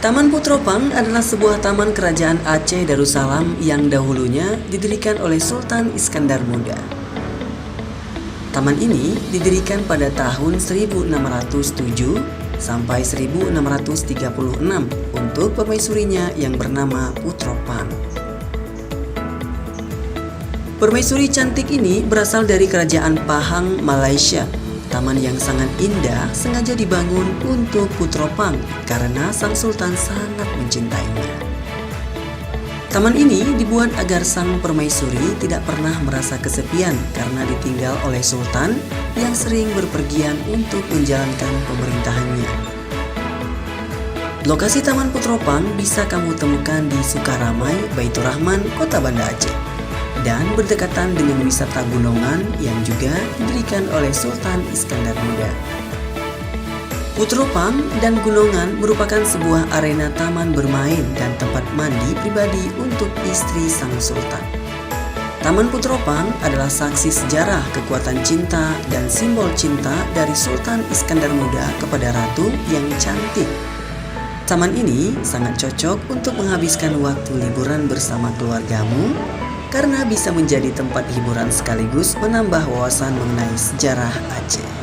Taman Putropang adalah sebuah taman kerajaan Aceh Darussalam yang dahulunya didirikan oleh Sultan Iskandar Muda. Taman ini didirikan pada tahun 1607 sampai 1636 untuk permaisurinya yang bernama Putropang. Permaisuri cantik ini berasal dari kerajaan Pahang, Malaysia. Taman yang sangat indah sengaja dibangun untuk Putropang karena sang sultan sangat mencintainya. Taman ini dibuat agar sang permaisuri tidak pernah merasa kesepian karena ditinggal oleh sultan yang sering berpergian untuk menjalankan pemerintahannya. Lokasi Taman Putropang bisa kamu temukan di Sukaramai, Baitur Rahman, Kota Banda Aceh, dan berdekatan dengan wisata gunungan yang juga didirikan oleh Sultan Iskandar Muda. Putropang dan Gunungan merupakan sebuah arena taman bermain dan tempat mandi pribadi untuk istri sang sultan. Taman Putropang adalah saksi sejarah kekuatan cinta dan simbol cinta dari Sultan Iskandar Muda kepada ratu yang cantik. Taman ini sangat cocok untuk menghabiskan waktu liburan bersama keluargamu karena bisa menjadi tempat hiburan sekaligus menambah wawasan mengenai sejarah Aceh.